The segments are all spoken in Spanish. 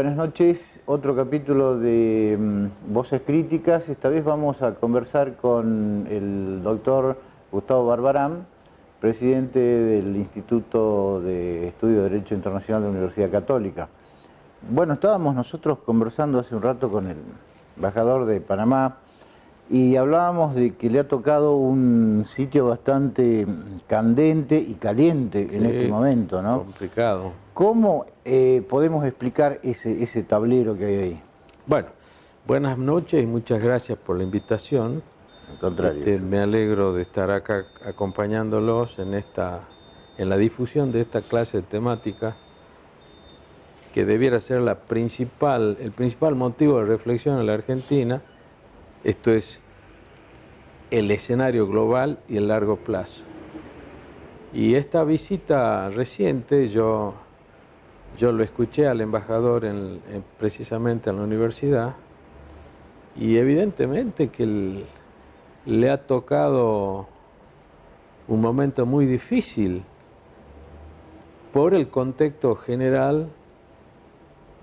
Buenas noches, otro capítulo de Voces Críticas. Esta vez vamos a conversar con el doctor Gustavo Barbarán, presidente del Instituto de Estudio de Derecho Internacional de la Universidad Católica. Bueno, estábamos nosotros conversando hace un rato con el embajador de Panamá y hablábamos de que le ha tocado un sitio bastante candente y caliente en este momento, ¿no? Complicado. ¿Cómo podemos explicar ese tablero que hay ahí? Bueno, buenas noches y muchas gracias por la invitación. Al contrario. Me alegro de estar acá acompañándolos en la difusión de esta clase de temáticas que debiera ser el principal motivo de reflexión en la Argentina. Esto es el escenario global y el largo plazo. Y esta visita reciente yo lo escuché al embajador precisamente en la universidad, y evidentemente que le ha tocado un momento muy difícil por el contexto general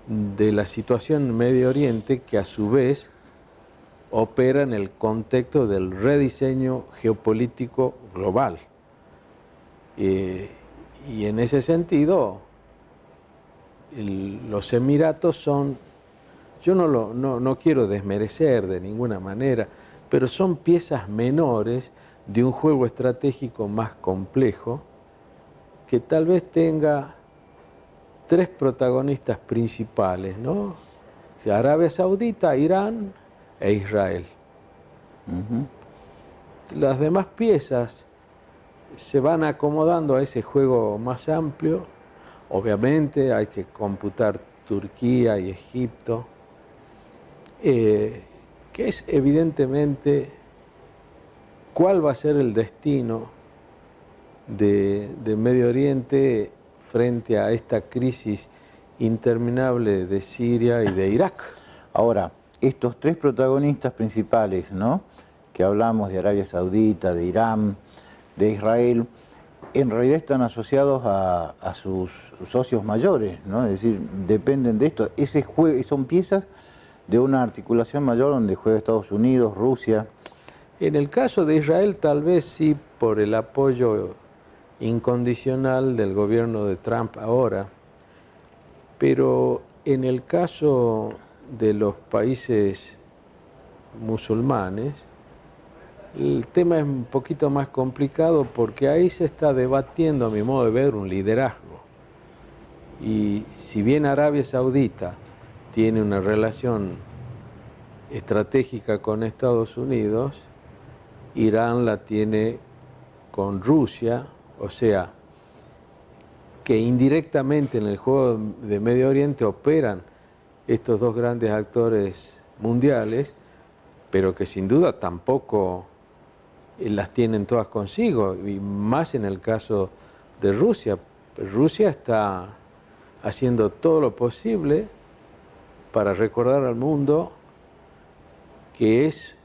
de la situación en Medio Oriente, que a su vez opera en el contexto del rediseño geopolítico global. Y en ese sentido, los Emiratos son, yo no quiero desmerecer de ninguna manera, pero son piezas menores de un juego estratégico más complejo que tal vez tenga tres protagonistas principales, ¿no? Arabia Saudita, Irán e Israel. Las demás piezas se van acomodando a ese juego más amplio. Obviamente hay que computar Turquía y Egipto, que es evidentemente cuál va a ser el destino de Medio Oriente frente a esta crisis interminable de Siria y de Irak. Ahora, estos tres protagonistas principales, ¿no?, que hablamos de Arabia Saudita, de Irán, de Israel, en realidad están asociados a sus socios mayores, ¿no? Es decir, dependen de esto. Son piezas de una articulación mayor donde juega Estados Unidos, Rusia. En el caso de Israel, tal vez sí, por el apoyo incondicional del gobierno de Trump ahora, pero en el caso de los países musulmanes, el tema es un poquito más complicado porque ahí se está debatiendo, a mi modo de ver, un liderazgo. Y si bien Arabia Saudita tiene una relación estratégica con Estados Unidos, Irán la tiene con Rusia, o sea, que indirectamente en el juego de Medio Oriente operan estos dos grandes actores mundiales, pero que sin duda tampoco las tienen todas consigo, y más en el caso de Rusia. Rusia está haciendo todo lo posible para recordar al mundo que es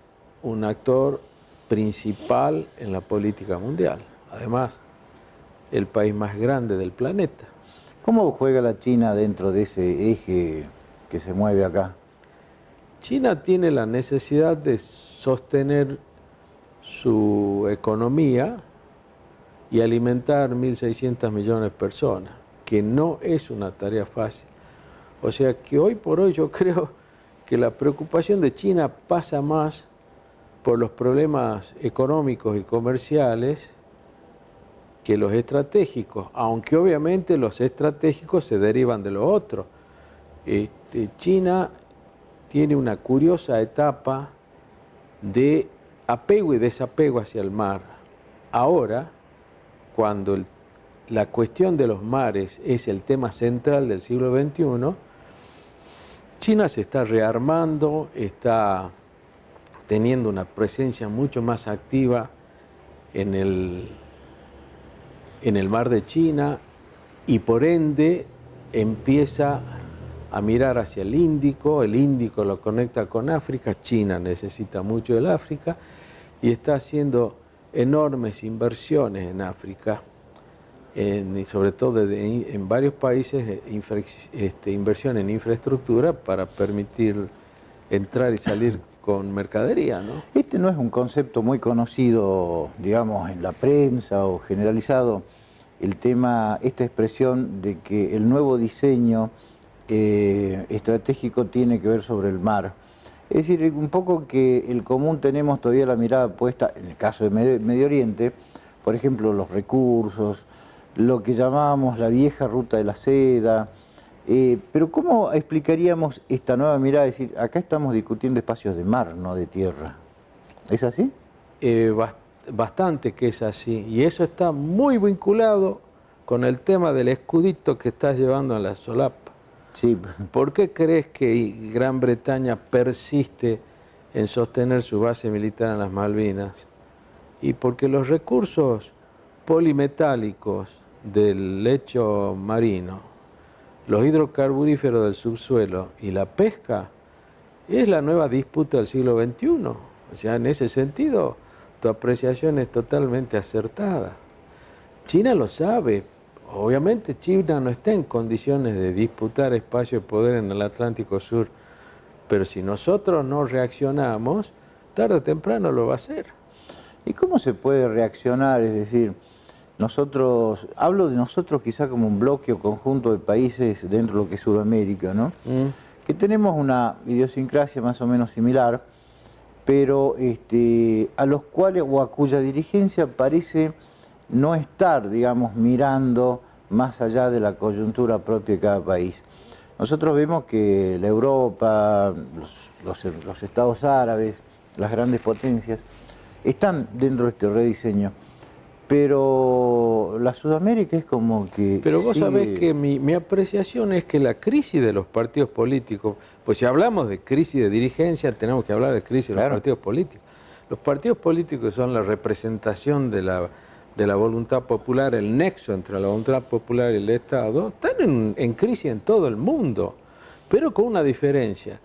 un actor principal en la política mundial. Además, el país más grande del planeta. ¿Cómo juega la China dentro de ese eje que se mueve acá? China tiene la necesidad de sostener su economía y alimentar 1.600 millones de personas, que no es una tarea fácil. O sea que hoy por hoy yo creo que la preocupación de China pasa más por los problemas económicos y comerciales que los estratégicos, aunque obviamente los estratégicos se derivan de lo otro. China tiene una curiosa etapa de apego y desapego hacia el mar. Ahora, cuando la cuestión de los mares es el tema central del siglo XXI, China se está rearmando, está teniendo una presencia mucho más activa en el mar de China, y por ende empieza a mirar hacia el Índico lo conecta con África, China necesita mucho del África y está haciendo enormes inversiones en África. y sobre todo en varios países, inversión en infraestructura para permitir entrar y salir con mercadería, ¿no? Este no es un concepto muy conocido, digamos, en la prensa o generalizado, el tema, esta expresión de que el nuevo diseño estratégico tiene que ver sobre el mar. Es decir, un poco que el común tenemos todavía la mirada puesta, en el caso de Medio Oriente, por ejemplo, los recursos, lo que llamábamos la vieja ruta de la seda. Pero ¿cómo explicaríamos esta nueva mirada? Es decir, acá estamos discutiendo espacios de mar, no de tierra. ¿Es así? Bastante que es así. Y eso está muy vinculado con el tema del escudito que estás llevando en la solapa. Sí. ¿Por qué crees que Gran Bretaña persiste en sostener su base militar en las Malvinas? Y porque los recursos polimetálicos del lecho marino, los hidrocarburíferos del subsuelo y la pesca es la nueva disputa del siglo XXI. O sea, en ese sentido, tu apreciación es totalmente acertada. China lo sabe. Obviamente China no está en condiciones de disputar espacio de poder en el Atlántico Sur, pero si nosotros no reaccionamos, tarde o temprano lo va a hacer. ¿Y cómo se puede reaccionar? Es decir, nosotros, hablo de nosotros quizá como un bloque o conjunto de países dentro de lo que es Sudamérica, ¿no? Que tenemos una idiosincrasia más o menos similar, pero a los cuales o a cuya dirigencia parece no estar, digamos, mirando más allá de la coyuntura propia de cada país. Nosotros vemos que la Europa, los estados árabes, las grandes potencias, están dentro de este rediseño. Pero la Sudamérica es como que... Pero vos sabés que mi apreciación es que la crisis de los partidos políticos, pues si hablamos de crisis de dirigencia, tenemos que hablar de crisis de los partidos políticos. Los partidos políticos son la representación de la voluntad popular, el nexo entre la voluntad popular y el Estado, están en crisis en todo el mundo, pero con una diferencia,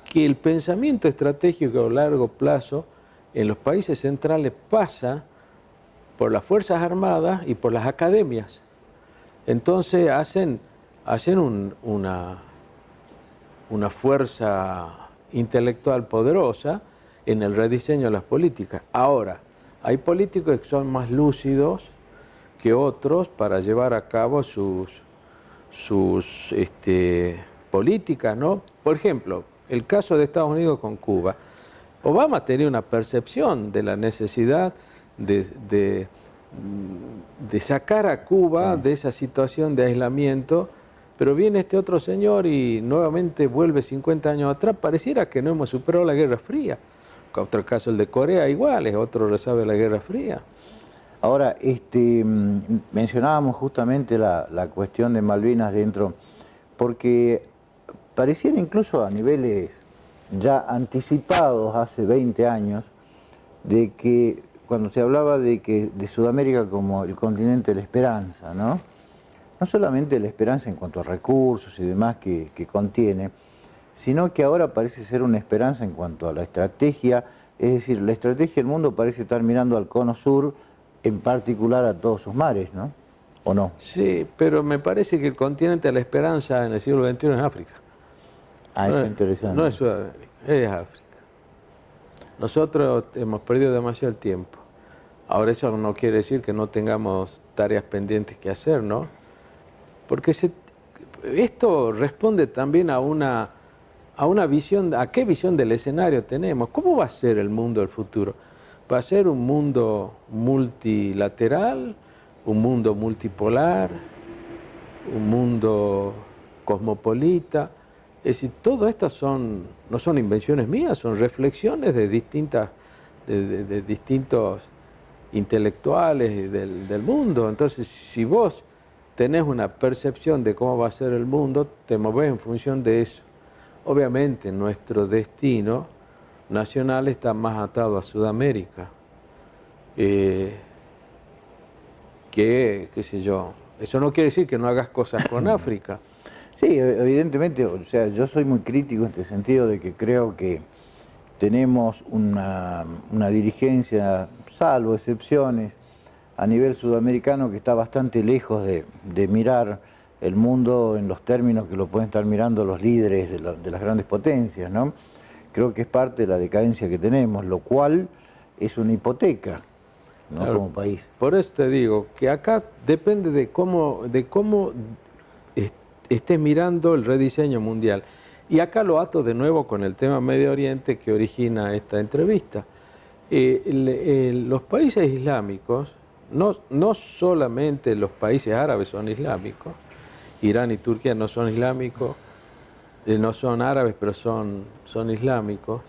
que el pensamiento estratégico a largo plazo en los países centrales pasa por las Fuerzas Armadas y por las academias. Entonces hacen una fuerza intelectual poderosa en el rediseño de las políticas. Ahora, hay políticos que son más lúcidos que otros para llevar a cabo sus políticas, ¿no? Por ejemplo, el caso de Estados Unidos con Cuba. Obama tenía una percepción de la necesidad de sacar a Cuba de esa situación de aislamiento, pero viene este otro señor y nuevamente vuelve 50 años atrás. Pareciera que no hemos superado la Guerra Fría. Otro caso, el de Corea, igual, es otro resabe de la Guerra Fría. Ahora, mencionábamos justamente la cuestión de Malvinas dentro, porque pareciera incluso a niveles ya anticipados hace 20 años, de que cuando se hablaba de Sudamérica como el continente de la esperanza, ¿no? No solamente la esperanza en cuanto a recursos y demás que contiene, sino que ahora parece ser una esperanza en cuanto a la estrategia, es decir, la estrategia del mundo parece estar mirando al cono sur, en particular a todos sus mares, ¿no? ¿O no? Sí, pero me parece que el continente de la esperanza en el siglo XXI es África. Eso es interesante. No es Sudamérica, es África. Nosotros hemos perdido demasiado tiempo. Ahora eso no quiere decir que no tengamos tareas pendientes que hacer, ¿no? Porque esto responde también a una visión, ¿a qué visión del escenario tenemos? ¿Cómo va a ser el mundo del futuro? ¿Va a ser un mundo multilateral, un mundo multipolar, un mundo cosmopolita? Es decir, todo esto no son invenciones mías, son reflexiones de distintos intelectuales del mundo. Entonces, si vos tenés una percepción de cómo va a ser el mundo, te movés en función de eso. Obviamente, nuestro destino nacional está más atado a Sudamérica, qué sé yo. Eso no quiere decir que no hagas cosas con África. Sí, evidentemente, o sea, yo soy muy crítico en este sentido de que creo que tenemos una dirigencia, salvo excepciones, a nivel sudamericano que está bastante lejos de mirar el mundo en los términos que lo pueden estar mirando los líderes de las grandes potencias, ¿no? Creo que es parte de la decadencia que tenemos, lo cual es una hipoteca, ¿no? Claro, Como país. por eso te digo que acá depende de cómo estés mirando el rediseño mundial. Y acá lo ato de nuevo con el tema Medio Oriente que origina esta entrevista. Los países islámicos, no solamente los países árabes son islámicos, Irán y Turquía no son islámicos, no son árabes, pero son islámicos.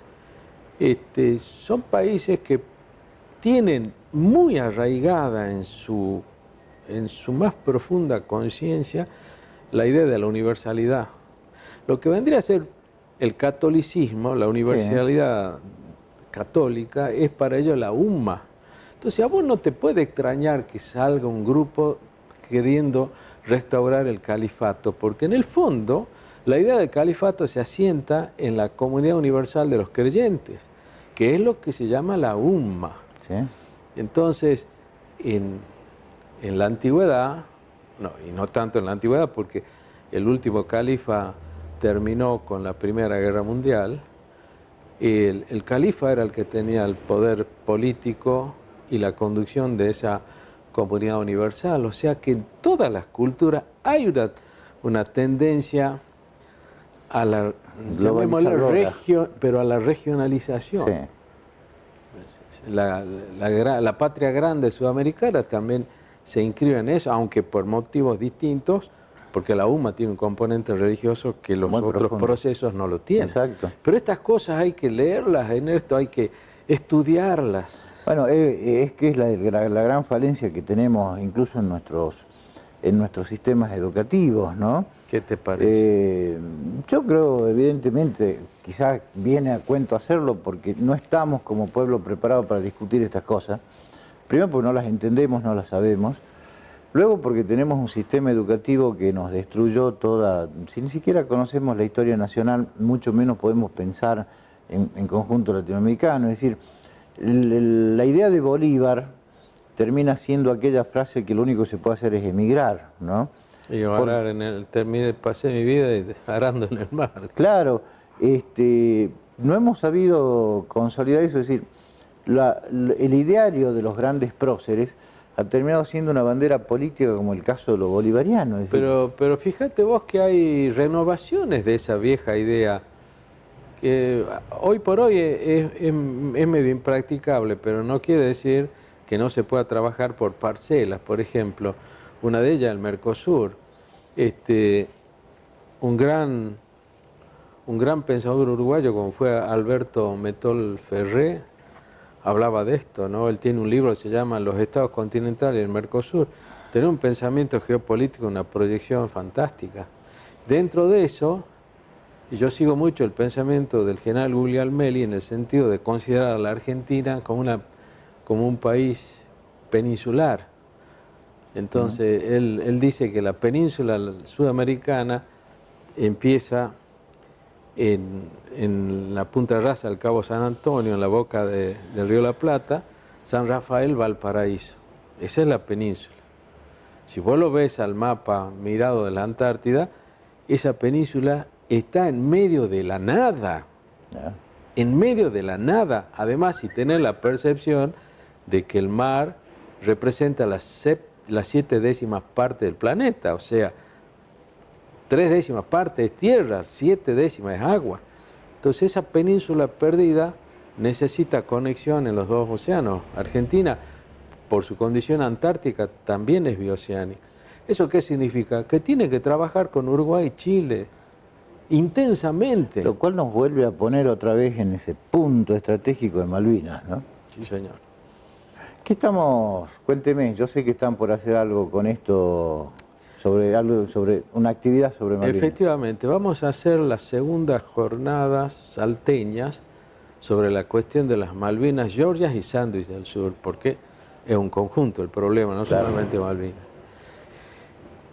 Son países que tienen muy arraigada en su más profunda conciencia la idea de la universalidad. Lo que vendría a ser el catolicismo, la universalidad católica, es para ellos la umma. Entonces a vos no te puede extrañar que salga un grupo queriendo restaurar el califato, porque en el fondo la idea del califato se asienta en la comunidad universal de los creyentes, que es lo que se llama la umma. ¿Sí? Entonces, en la antigüedad, y no tanto en la antigüedad, porque el último califa terminó con la Primera Guerra Mundial, el califa era el que tenía el poder político y la conducción de esa comunidad universal. O sea que en todas las culturas hay una tendencia a la, llamémosle, pero a la regionalización. Sí. La patria grande sudamericana también se inscribe en eso, aunque por motivos distintos, porque la UMA tiene un componente religioso que los otros procesos no lo tienen. Exacto. Pero estas cosas hay que leerlas, Ernesto, hay que estudiarlas. Bueno, es que es la gran falencia que tenemos incluso en nuestros sistemas educativos, ¿no? ¿Qué te parece? Yo creo, evidentemente, quizás viene a cuento hacerlo porque no estamos como pueblo preparados para discutir estas cosas. Primero porque no las entendemos, no las sabemos. Luego porque tenemos un sistema educativo que nos destruyó toda... Si ni siquiera conocemos la historia nacional, mucho menos podemos pensar en conjunto latinoamericano. Es decir, la idea de Bolívar termina siendo aquella frase que lo único que se puede hacer es emigrar, ¿no? Y varar pasé mi vida arando en el mar. Claro, no hemos sabido consolidar eso, es decir, el ideario de los grandes próceres ha terminado siendo una bandera política como el caso de lo bolivariano. Es decir, pero fíjate vos que hay renovaciones de esa vieja idea, que hoy por hoy es medio impracticable, pero no quiere decir que no se pueda trabajar por parcelas. Por ejemplo, una de ellas, el Mercosur. Un gran pensador uruguayo como fue Alberto Metol Ferré hablaba de esto, ¿no? Él tiene un libro que se llama Los Estados Continentales y el Mercosur. Tiene un pensamiento geopolítico, una proyección fantástica. Dentro de eso, yo sigo mucho el pensamiento del general Guglielmelli en el sentido de considerar a la Argentina como un país peninsular. Entonces, él dice que la península sudamericana empieza en la Punta Rasa, al Cabo San Antonio, en la boca del Río La Plata, San Rafael, Valparaíso. Esa es la península. Si vos lo ves al mapa mirado de la Antártida, esa península está en medio de la nada. En medio de la nada. Además, si tenés la percepción de que el mar representa las 7/10 partes del planeta, o sea, 3/10 partes es tierra, 7/10 es agua. Entonces esa península perdida necesita conexión en los dos océanos. Argentina, por su condición antártica, también es bioceánica. ¿Eso qué significa? Que tiene que trabajar con Uruguay y Chile intensamente. Lo cual nos vuelve a poner otra vez en ese punto estratégico de Malvinas, ¿no? Sí, señor. ¿Qué estamos? Cuénteme, yo sé que están por hacer algo con esto, sobre una actividad sobre Malvinas. Efectivamente, vamos a hacer las segundas jornadas salteñas sobre la cuestión de las Malvinas, Georgias y Sándwich del Sur, porque es un conjunto el problema, no solamente Malvinas.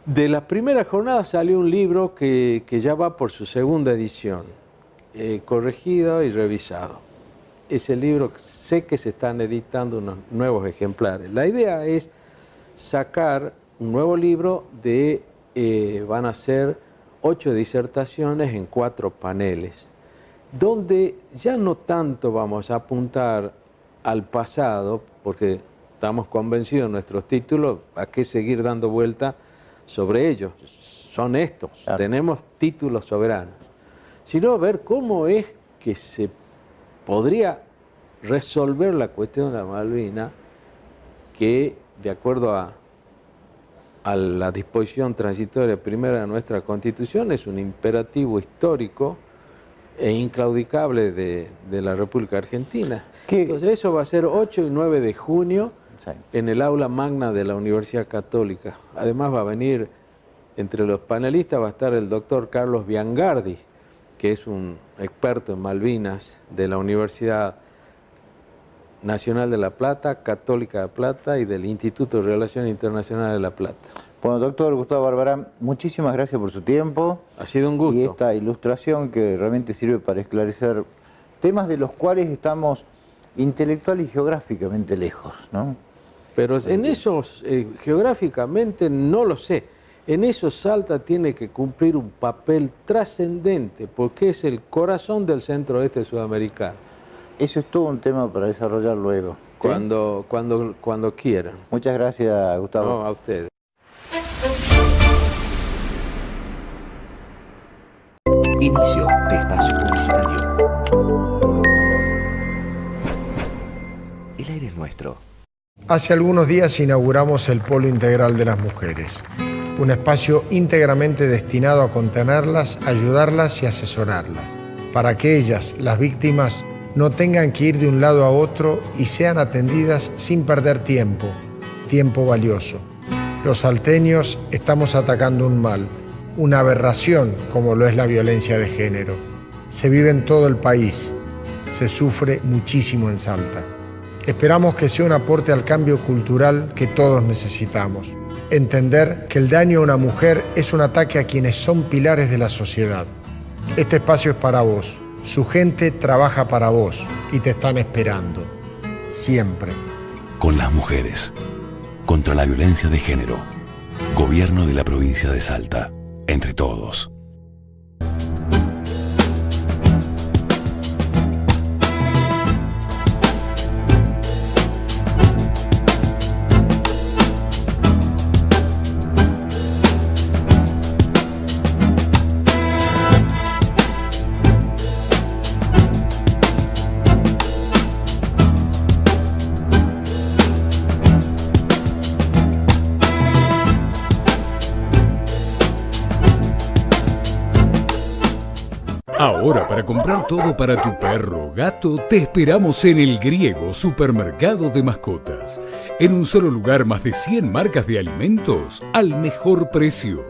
De la primera jornada salió un libro que ya va por su segunda edición, corregido y revisado. Ese libro sé que se están editando unos nuevos ejemplares. La idea es sacar un nuevo libro de, van a ser 8 disertaciones en 4 paneles, donde ya no tanto vamos a apuntar al pasado, porque estamos convencidos en nuestros títulos, a qué seguir dando vuelta sobre ellos. Son estos, claro. Tenemos títulos soberanos. Sino ver cómo es que se podría resolver la cuestión de la Malvinas, que de acuerdo a la disposición transitoria primera de nuestra Constitución es un imperativo histórico e inclaudicable de la República Argentina. ¿Qué? Entonces eso va a ser 8 y 9 de junio en el aula magna de la Universidad Católica. Además va a venir, entre los panelistas va a estar el doctor Carlos Biangardi, que es un experto en Malvinas de la Universidad Nacional de La Plata, Católica de La Plata y del Instituto de Relaciones Internacionales de La Plata. Bueno, doctor Gustavo Barbarán, muchísimas gracias por su tiempo. Ha sido un gusto. Y esta ilustración que realmente sirve para esclarecer temas de los cuales estamos intelectual y geográficamente lejos, ¿no? Pero en esos, geográficamente no lo sé. En eso Salta tiene que cumplir un papel trascendente, porque es el corazón del centro-oeste sudamericano. Eso es todo un tema para desarrollar luego. ¿Sí? Cuando quieran. Muchas gracias, Gustavo. No, a ustedes. Inicio de espacio publicitario. El aire es nuestro. Hace algunos días inauguramos el Polo Integral de las Mujeres, un espacio íntegramente destinado a contenerlas, ayudarlas y asesorarlas, para que ellas, las víctimas, no tengan que ir de un lado a otro y sean atendidas sin perder tiempo valioso. Los salteños estamos atacando un mal, una aberración como lo es la violencia de género. Se vive en todo el país, se sufre muchísimo en Salta. Esperamos que sea un aporte al cambio cultural que todos necesitamos. Entender que el daño a una mujer es un ataque a quienes son pilares de la sociedad. Este espacio es para vos. Su gente trabaja para vos y te están esperando. Siempre. Con las mujeres. Contra la violencia de género. Gobierno de la provincia de Salta. Entre todos. Ahora, para comprar todo para tu perro o gato, te esperamos en El Griego, supermercado de mascotas. En un solo lugar, más de 100 marcas de alimentos al mejor precio.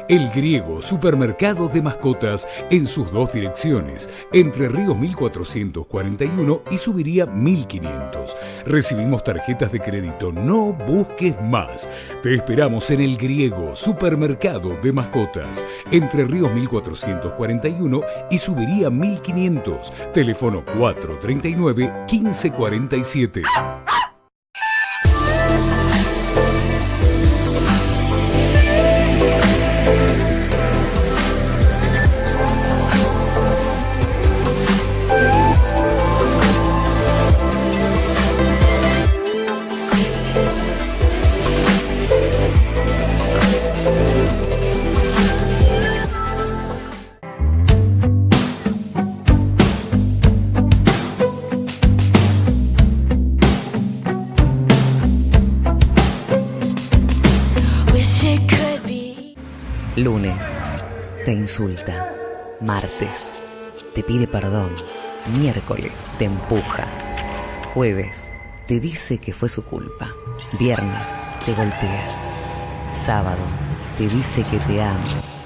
El Griego, supermercado de mascotas, en sus 2 direcciones, Entre Ríos 1441 y Subiría 1500. Recibimos tarjetas de crédito, no busques más. Te esperamos en El Griego, supermercado de mascotas, Entre Ríos 1441 y Subiría 1500. Teléfono 439-1547. Lunes, te insulta. Martes, te pide perdón. Miércoles, te empuja. Jueves, te dice que fue su culpa. Viernes, te golpea. Sábado, te dice que te ama.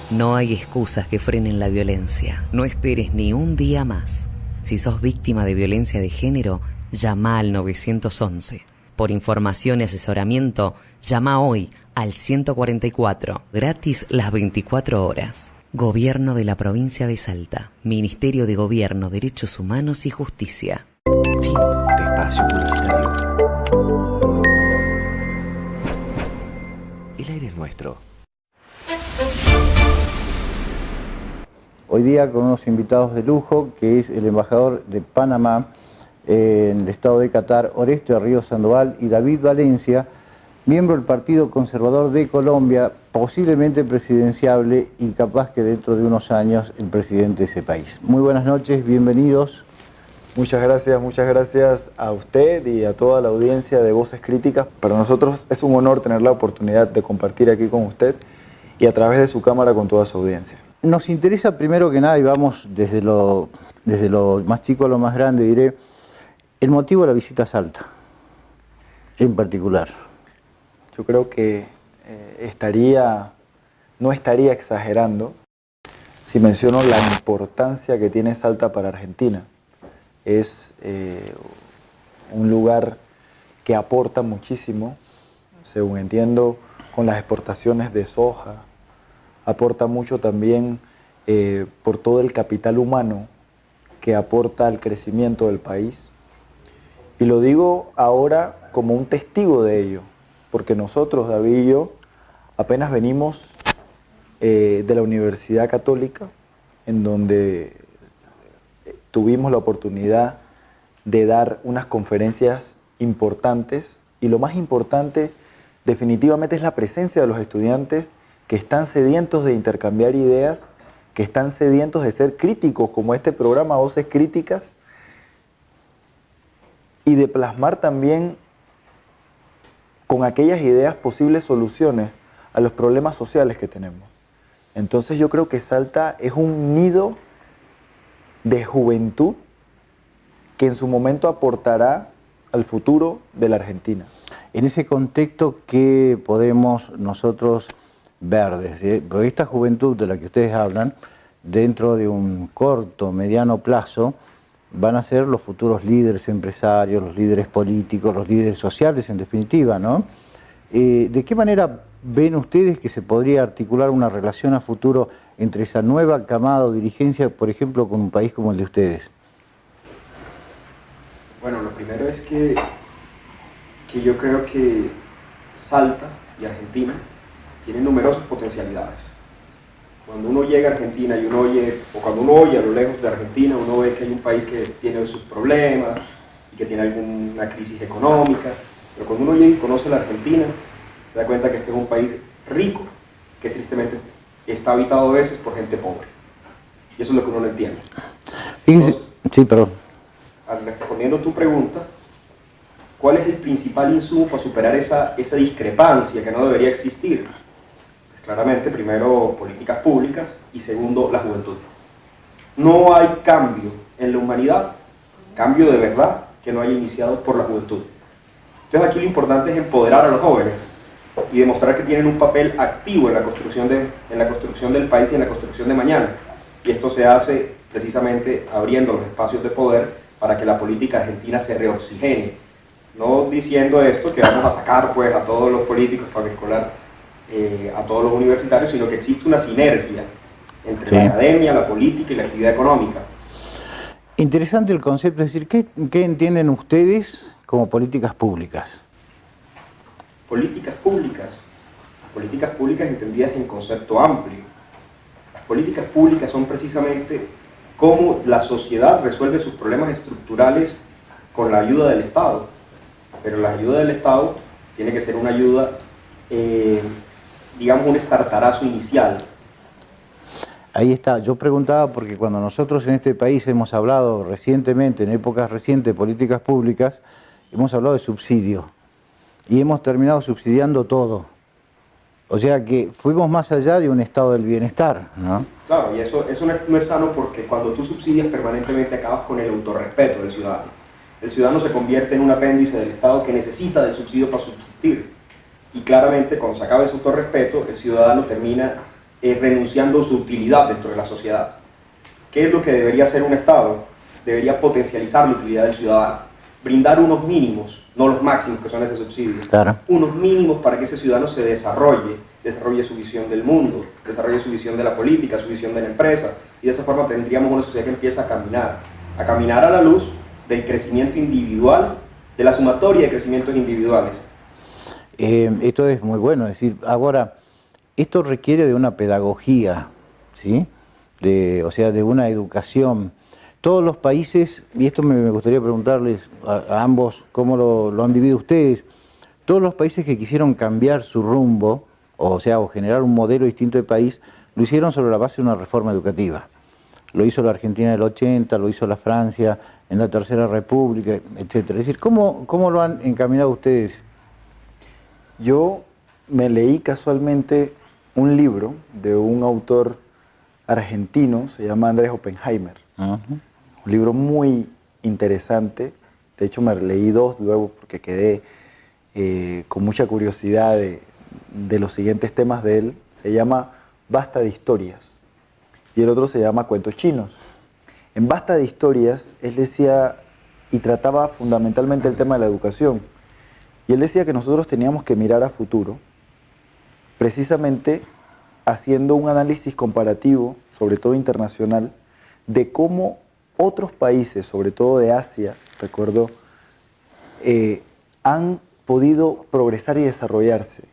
No hay excusas que frenen la violencia. No esperes ni un día más. Si sos víctima de violencia de género, llama al 911. Por información y asesoramiento, llama hoy al 144, gratis las 24 horas. Gobierno de la provincia de Salta. Ministerio de Gobierno, Derechos Humanos y Justicia. Fin de espacio publicitario. es nuestro. Hoy día con unos invitados de lujo, que es el embajador de Panamá en el estado de Qatar, Oreste Ríos Sandoval, y David Valencia, miembro del Partido Conservador de Colombia, posiblemente presidenciable y capaz que dentro de unos años el presidente de ese país. Muy buenas noches, bienvenidos. Muchas gracias a usted y a toda la audiencia de Voces Críticas. Para nosotros es un honor tener la oportunidad de compartir aquí con usted y a través de su cámara con toda su audiencia. Nos interesa primero que nada, y vamos desde lo más chico a lo más grande, diré, el motivo de la visita a Salta, en particular. Yo creo que no estaría exagerando si menciono la importancia que tiene Salta para Argentina. Es un lugar que aporta muchísimo, según entiendo, con las exportaciones de soja. Aporta mucho también por todo el capital humano que aporta al crecimiento del país. Y lo digo ahora como un testigo de ello, porque nosotros, David y yo, apenas venimos de la Universidad Católica, en donde tuvimos la oportunidad de dar unas conferencias importantes, y lo más importante definitivamente es la presencia de los estudiantes que están sedientos de intercambiar ideas, que están sedientos de ser críticos, como este programa Voces Críticas, y de plasmar también con aquellas ideas posibles soluciones a los problemas sociales que tenemos. Entonces yo creo que Salta es un nido de juventud que en su momento aportará al futuro de la Argentina. En ese contexto, ¿qué podemos nosotros ver? Porque esta juventud de la que ustedes hablan, dentro de un corto, mediano plazo, van a ser los futuros líderes empresarios, los líderes políticos, los líderes sociales, en definitiva, ¿no? ¿De qué manera ven ustedes que se podría articular una relación a futuro entre esa nueva camada o dirigencia, por ejemplo, con un país como el de ustedes? Bueno, lo primero es que yo creo que Salta y Argentina tienen numerosas potencialidades. Cuando uno llega a Argentina y cuando uno oye a lo lejos de Argentina, uno ve que hay un país que tiene sus problemas y que tiene alguna crisis económica, pero cuando uno llega y conoce la Argentina, se da cuenta que este es un país rico, que tristemente está habitado a veces por gente pobre. Y eso es lo que uno no entiende. Entonces, sí, perdón. Respondiendo a tu pregunta, ¿cuál es el principal insumo para superar esa discrepancia que no debería existir? Claramente, primero, políticas públicas y segundo, la juventud. No hay cambio en la humanidad, cambio de verdad, que no haya iniciado por la juventud. Entonces aquí lo importante es empoderar a los jóvenes y demostrar que tienen un papel activo en la construcción del país y en la construcción de mañana. Y esto se hace precisamente abriendo los espacios de poder para que la política argentina se reoxigene. No diciendo esto que vamos a sacar pues a todos los políticos para escolar a todos los universitarios, sino que existe una sinergia entre la academia, la política y la actividad económica. Interesante el concepto, es decir, ¿qué entienden ustedes como políticas públicas? Políticas públicas entendidas en concepto amplio. Las políticas públicas son precisamente cómo la sociedad resuelve sus problemas estructurales con la ayuda del Estado. Pero la ayuda del Estado tiene que ser una ayuda digamos un estartarazo inicial. Ahí está, yo preguntaba porque cuando nosotros en este país hemos hablado recientemente, en épocas recientes, de políticas públicas, hemos hablado de subsidio y hemos terminado subsidiando todo. O sea que fuimos más allá de un estado del bienestar, ¿no? Claro, y eso no es sano porque cuando tú subsidias permanentemente acabas con el autorrespeto del ciudadano. El ciudadano se convierte en un apéndice del Estado que necesita del subsidio para subsistir. Y claramente, cuando se acaba ese autorrespeto, el ciudadano termina renunciando a su utilidad dentro de la sociedad. ¿Qué es lo que debería hacer un Estado? Debería potencializar la utilidad del ciudadano, brindar unos mínimos, no los máximos que son ese subsidio, claro, unos mínimos para que ese ciudadano se desarrolle su visión del mundo, desarrolle su visión de la política, su visión de la empresa, y de esa forma tendríamos una sociedad que empieza a caminar a la luz del crecimiento individual, de la sumatoria de crecimientos individuales. Esto es muy bueno, es decir, ahora, esto requiere de una pedagogía, ¿sí? O sea, de una educación. Todos los países, y esto me gustaría preguntarles a ambos cómo lo han vivido ustedes, todos los países que quisieron cambiar su rumbo, o generar un modelo distinto de país, lo hicieron sobre la base de una reforma educativa. Lo hizo la Argentina en el 80, lo hizo la Francia en la Tercera República, etc. Es decir, ¿cómo lo han encaminado ustedes? Yo me leí casualmente un libro de un autor argentino, se llama Andrés Oppenheimer. Un libro muy interesante. De hecho, me leí 2 luego porque quedé con mucha curiosidad de los siguientes temas de él. Se llama Basta de Historias y el otro se llama Cuentos Chinos. En Basta de Historias, él decía y trataba fundamentalmente el tema de la educación. Y él decía que nosotros teníamos que mirar a futuro, precisamente haciendo un análisis comparativo, sobre todo internacional, de cómo otros países, sobre todo de Asia, recuerdo, han podido progresar y desarrollarse,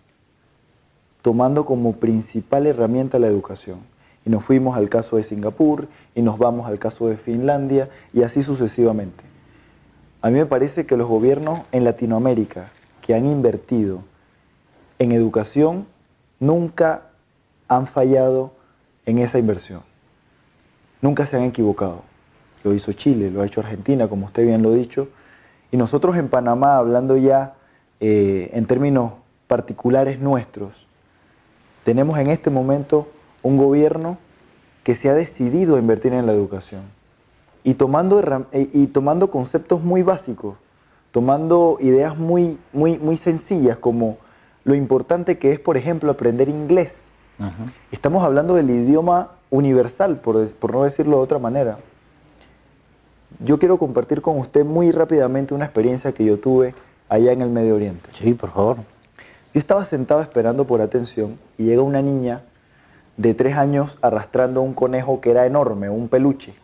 tomando como principal herramienta la educación. Y nos fuimos al caso de Singapur, y nos vamos al caso de Finlandia, y así sucesivamente. A mí me parece que los gobiernos en Latinoamérica que han invertido en educación nunca han fallado en esa inversión. Nunca se han equivocado. Lo hizo Chile, lo ha hecho Argentina, como usted bien lo ha dicho. Y nosotros en Panamá, hablando ya en términos particulares nuestros, tenemos en este momento un gobierno que se ha decidido a invertir en la educación y tomando conceptos muy básicos, tomando ideas muy sencillas como lo importante que es, por ejemplo, aprender inglés. Estamos hablando del idioma universal, por no decirlo de otra manera. Yo quiero compartir con usted muy rápidamente una experiencia que yo tuve allá en el Medio Oriente. Sí, por favor. Yo estaba sentado esperando por atención y llega una niña de 3 años arrastrando un conejo que era enorme, un peluche.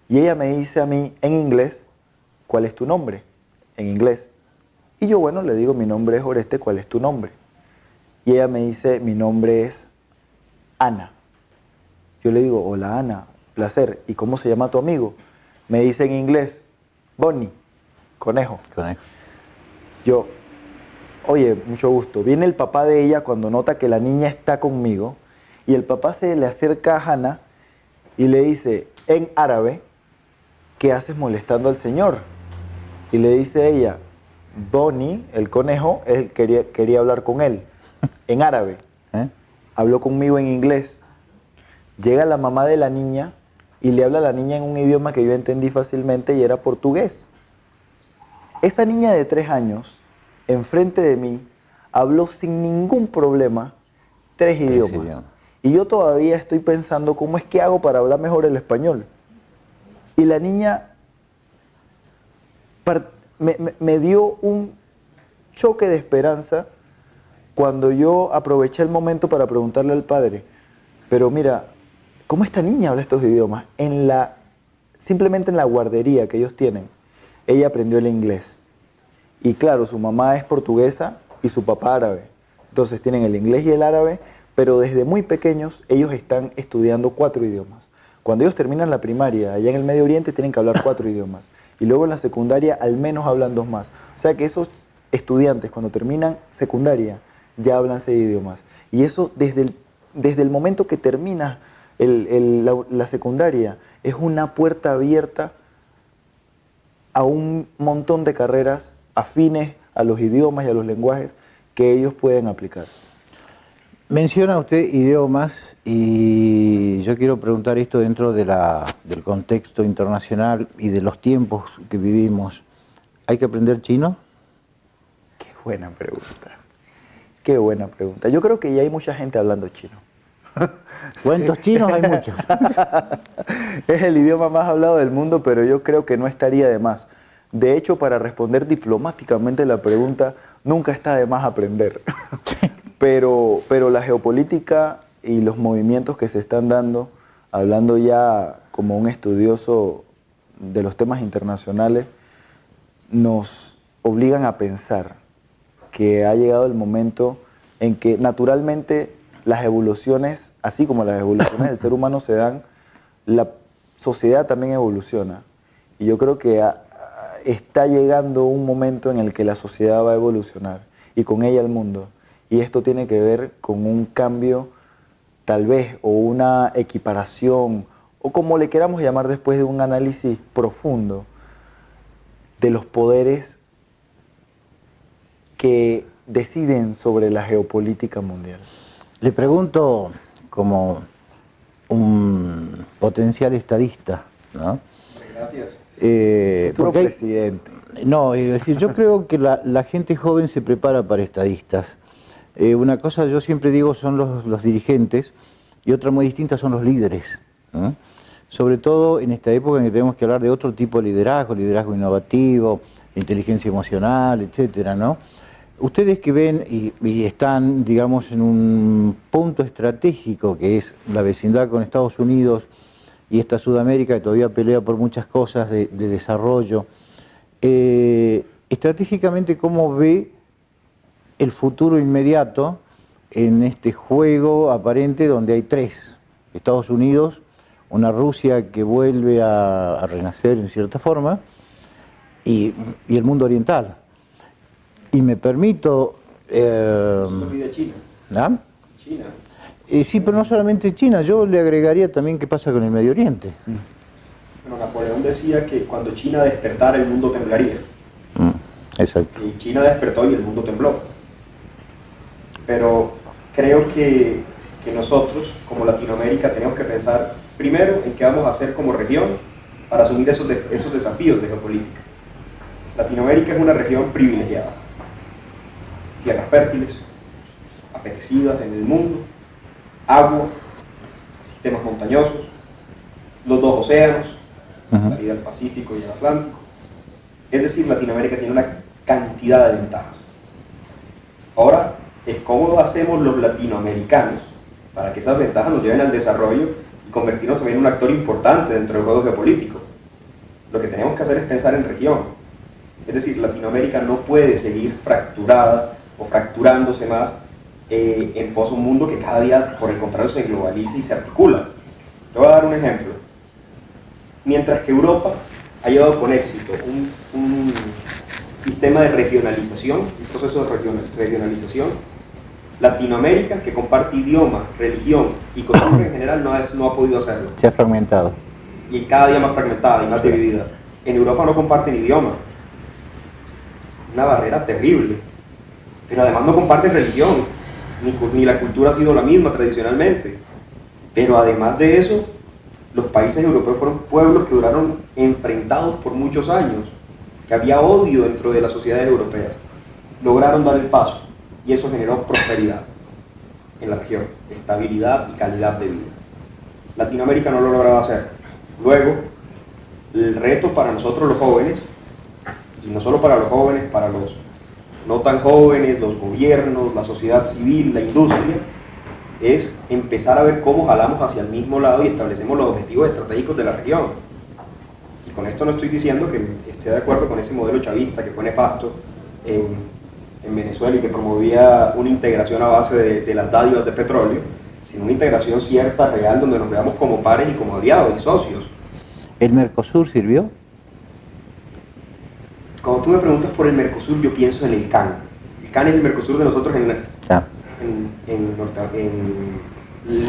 Y ella me dice a mí en inglés, ¿cuál es tu nombre? En inglés. Y yo, bueno, le digo, mi nombre es Oreste, ¿cuál es tu nombre? Y ella me dice, mi nombre es Ana. Yo le digo, hola Ana, placer. ¿Y cómo se llama tu amigo? Me dice en inglés, Bonnie, conejo. Conejo. Yo, oye, mucho gusto. Viene el papá de ella cuando nota que la niña está conmigo y el papá se le acerca a Hannah y le dice en árabe, ¿qué haces molestando al señor? Y le dice ella, Bonnie, el conejo, él quería hablar con él, en árabe. Habló conmigo en inglés. Llega la mamá de la niña y le habla a la niña en un idioma que yo entendí fácilmente y era portugués. Esa niña de 3 años, enfrente de mí, habló sin ningún problema 3 idiomas. Y yo todavía estoy pensando cómo es que hago para hablar mejor el español. Y la niña me dio un choque de esperanza cuando yo aproveché el momento para preguntarle al padre, pero mira, ¿cómo esta niña habla estos idiomas? Simplemente en la guardería que ellos tienen, ella aprendió el inglés. Y claro, su mamá es portuguesa y su papá árabe. Entonces tienen el inglés y el árabe, pero desde muy pequeños ellos están estudiando 4 idiomas. Cuando ellos terminan la primaria, allá en el Medio Oriente, tienen que hablar 4 idiomas. Y luego en la secundaria al menos hablan 2 más. O sea que esos estudiantes cuando terminan secundaria ya hablan 6 idiomas. Y eso desde el momento que termina la secundaria es una puerta abierta a un montón de carreras afines a los idiomas y a los lenguajes que ellos pueden aplicar. Menciona usted idiomas y yo quiero preguntar esto dentro del contexto internacional y de los tiempos que vivimos. ¿Hay que aprender chino? Qué buena pregunta. Qué buena pregunta. Yo creo que ya hay mucha gente hablando chino. ¿Cuántos chinos hay muchos? Es el idioma más hablado del mundo, pero yo creo que no estaría de más. De hecho, para responder diplomáticamente la pregunta, nunca está de más aprender. Pero la geopolítica y los movimientos que se están dando, hablando ya como un estudioso de los temas internacionales, nos obligan a pensar que ha llegado el momento en que naturalmente las evoluciones, así como las evoluciones del ser humano se dan, la sociedad también evoluciona. Y yo creo que está llegando un momento en el que la sociedad va a evolucionar y con ella el mundo. Y esto tiene que ver con un cambio, tal vez, o una equiparación, o como le queramos llamar después de un análisis profundo de los poderes que deciden sobre la geopolítica mundial. Le pregunto como un potencial estadista, ¿no? Gracias. Futuro presidente. No, es decir, yo creo que la gente joven se prepara para estadistas. Una cosa yo siempre digo son los dirigentes y otra muy distinta son los líderes, ¿no? Sobre todo en esta época en que tenemos que hablar de otro tipo de liderazgo innovativo, inteligencia emocional, etcétera, ¿no? Ustedes que ven y están, digamos, en un punto estratégico que es la vecindad con Estados Unidos y esta Sudamérica que todavía pelea por muchas cosas de desarrollo, estratégicamente, ¿cómo ve el futuro inmediato en este juego aparente donde hay tres? Estados Unidos, una Rusia que vuelve a renacer en cierta forma y el mundo oriental. Y me permito... China. ¿Ah? China. Sí, pero no solamente China, yo le agregaría también qué pasa con el Medio Oriente. Bueno, Napoleón decía que cuando China despertara el mundo temblaría. Exacto. Y China despertó y el mundo tembló. Pero creo que nosotros, como Latinoamérica, tenemos que pensar primero en qué vamos a hacer como región para asumir esos desafíos de geopolítica. Latinoamérica es una región privilegiada. Tierras fértiles, apetecidas en el mundo, agua, sistemas montañosos, los dos océanos, salida al Pacífico y al Atlántico. Es decir, Latinoamérica tiene una cantidad de ventajas. Ahora, es cómo hacemos los latinoamericanos para que esas ventajas nos lleven al desarrollo y convertirnos también en un actor importante dentro del juego geopolítico. Lo que tenemos que hacer es pensar en región. Es decir, Latinoamérica no puede seguir fracturada o fracturándose más en pos de un mundo que cada día, por el contrario, se globaliza y se articula. Te voy a dar un ejemplo. Mientras que Europa ha llevado con éxito un sistema de regionalización, un proceso de regionalización, Latinoamérica, que comparte idioma, religión y costumbre en general, no ha podido hacerlo. Se ha fragmentado. Y cada día más fragmentada y más dividida. En Europa no comparten idioma. Una barrera terrible. Pero además no comparten religión, ni la cultura ha sido la misma tradicionalmente. Pero además de eso, los países europeos fueron pueblos que duraron enfrentados por muchos años, que había odio dentro de las sociedades europeas. Lograron dar el paso y eso generó prosperidad en la región, estabilidad y calidad de vida. Latinoamérica no lo lograba hacer. Luego, el reto para nosotros los jóvenes, y no solo para los jóvenes, para los no tan jóvenes, los gobiernos, la sociedad civil, la industria, es empezar a ver cómo jalamos hacia el mismo lado y establecemos los objetivos estratégicos de la región. Y con esto no estoy diciendo que esté de acuerdo con ese modelo chavista que fue nefasto en Venezuela y que promovía una integración a base de las dádivas de petróleo, sino una integración cierta, real, donde nos veamos como pares y como aliados y socios. ¿El Mercosur sirvió? Cuando tú me preguntas por el Mercosur, yo pienso en el CAN. El CAN es el Mercosur de nosotros en el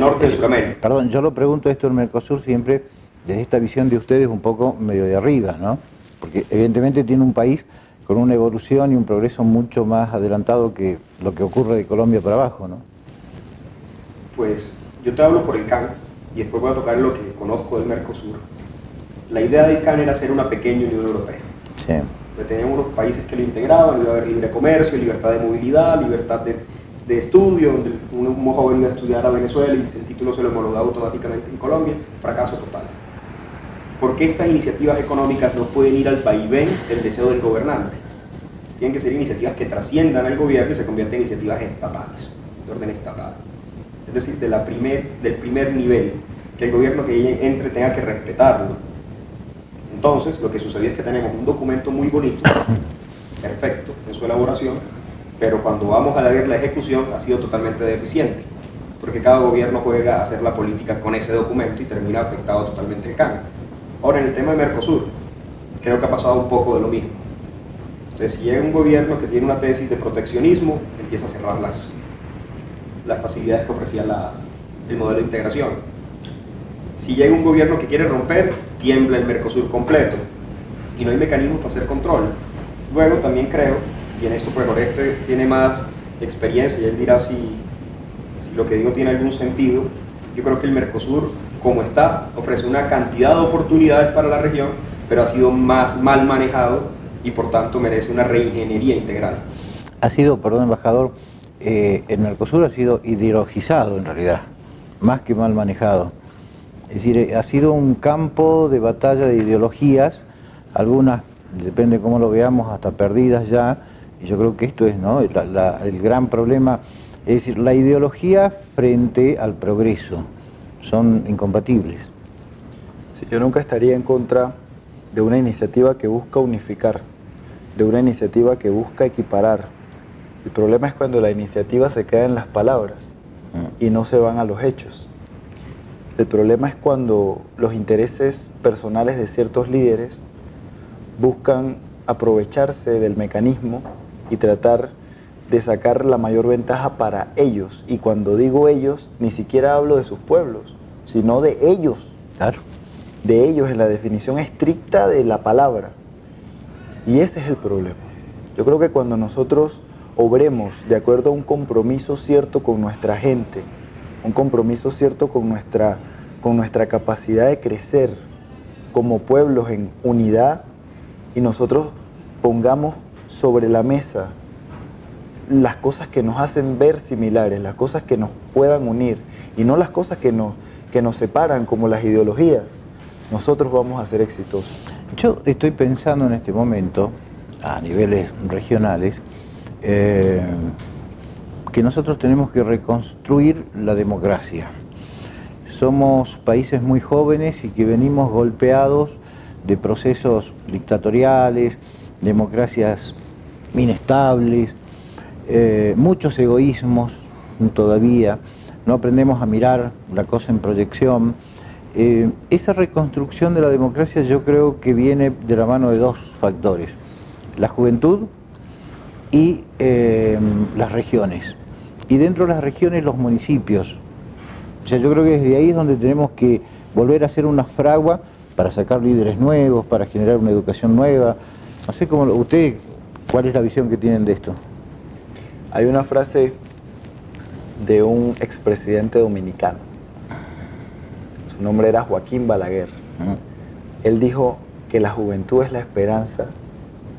norte de Sudamérica. Perdón, yo lo pregunto esto del Mercosur siempre desde esta visión de ustedes un poco medio de arriba, ¿no? Porque evidentemente tiene un país con una evolución y un progreso mucho más adelantado que lo que ocurre de Colombia para abajo, ¿no? Pues yo te hablo por el CAN y después voy a tocar lo que conozco del Mercosur. La idea del CAN era hacer una pequeña Unión Europea. Sí. Teníamos unos países que lo integraban, iba a haber libre comercio, libertad de movilidad, libertad de estudio, donde un joven iba a estudiar a Venezuela y el título se lo homologaba automáticamente en Colombia, fracaso total. ¿Por qué estas iniciativas económicas no pueden ir al vaivén del deseo del gobernante? Tienen que ser iniciativas que trasciendan al gobierno y se convierten en iniciativas estatales, de orden estatal. Es decir, del primer nivel, que el gobierno que entre tenga que respetarlo. Entonces, lo que sucedió es que tenemos un documento muy bonito, perfecto en su elaboración, pero cuando vamos a ver la ejecución ha sido totalmente deficiente, porque cada gobierno juega a hacer la política con ese documento y termina afectado totalmente el cambio. Ahora, en el tema de Mercosur, creo que ha pasado un poco de lo mismo. Entonces, si llega un gobierno que tiene una tesis de proteccionismo, empieza a cerrar las facilidades que ofrecía el modelo de integración. Si llega un gobierno que quiere romper, tiembla el Mercosur completo y no hay mecanismos para hacer control. Luego también creo, y en esto pues Oreste tiene más experiencia y él dirá si lo que digo tiene algún sentido, yo creo que el Mercosur, como está, ofrece una cantidad de oportunidades para la región, pero ha sido más mal manejado y por tanto merece una reingeniería integral. Ha sido, perdón embajador, el Mercosur ha sido ideologizado en realidad, más que mal manejado. Es decir, ha sido un campo de batalla de ideologías, algunas, depende cómo lo veamos, hasta perdidas ya, y yo creo que esto es, ¿no?, el gran problema, es decir, la ideología frente al progreso, son incompatibles. Sí, yo nunca estaría en contra de una iniciativa que busca unificar, de una iniciativa que busca equiparar. El problema es cuando la iniciativa se queda en las palabras y no se van a los hechos. El problema es cuando los intereses personales de ciertos líderes buscan aprovecharse del mecanismo y tratar de sacar la mayor ventaja para ellos. Y cuando digo ellos, ni siquiera hablo de sus pueblos, sino de ellos. Claro. De ellos en la definición estricta de la palabra. Y ese es el problema. Yo creo que cuando nosotros obremos de acuerdo a un compromiso cierto con nuestra gente, un compromiso cierto con nuestra capacidad de crecer como pueblos en unidad, y nosotros pongamos sobre la mesa las cosas que nos hacen ver similares, las cosas que nos puedan unir, y no las cosas que nos separan como las ideologías, nosotros vamos a ser exitosos. Yo estoy pensando en este momento, a niveles regionales, que nosotros tenemos que reconstruir la democracia. Somos países muy jóvenes y que venimos golpeados de procesos dictatoriales, democracias inestables, muchos egoísmos todavía, no aprendemos a mirar la cosa en proyección. Esa reconstrucción de la democracia yo creo que viene de la mano de dos factores: la juventud y las regiones, y dentro de las regiones los municipios. O sea, yo creo que desde ahí es donde tenemos que volver a hacer una fragua para sacar líderes nuevos, para generar una educación nueva. No sé cómo usted, ¿cuál es la visión que tienen de esto? Hay una frase de un expresidente dominicano. Su nombre era Joaquín Balaguer. Él dijo que la juventud es la esperanza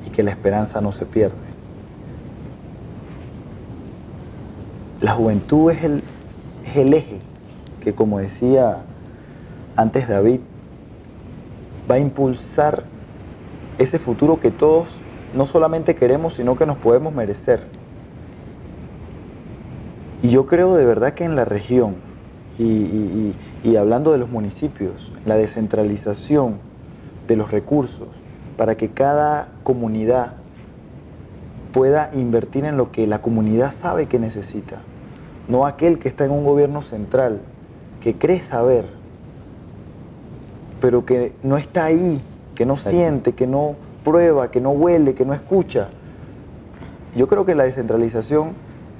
y que la esperanza no se pierde. La juventud es el eje que, como decía antes David, va a impulsar ese futuro que todos no solamente queremos, sino que nos podemos merecer. Y yo creo de verdad que en la región, y hablando de los municipios, la descentralización de los recursos, para que cada comunidad pueda invertir en lo que la comunidad sabe que necesita, no aquel que está en un gobierno central, que cree saber, pero que no está ahí, que no siente, que no prueba, que no huele, que no escucha. Yo creo que la descentralización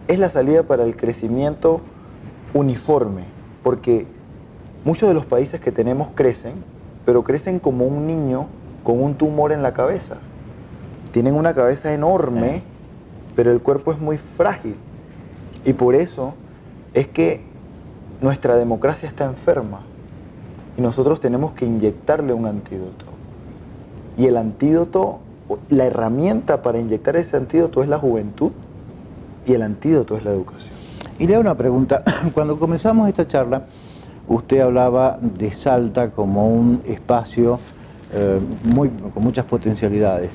es la salida para el crecimiento uniforme, porque muchos de los países que tenemos crecen, pero crecen como un niño con un tumor en la cabeza. Tienen una cabeza enorme, pero el cuerpo es muy frágil. Y por eso es que nuestra democracia está enferma y nosotros tenemos que inyectarle un antídoto. Y el antídoto, la herramienta para inyectar ese antídoto es la juventud y el antídoto es la educación. Y le hago una pregunta. Cuando comenzamos esta charla, usted hablaba de Salta como un espacio con muchas potencialidades.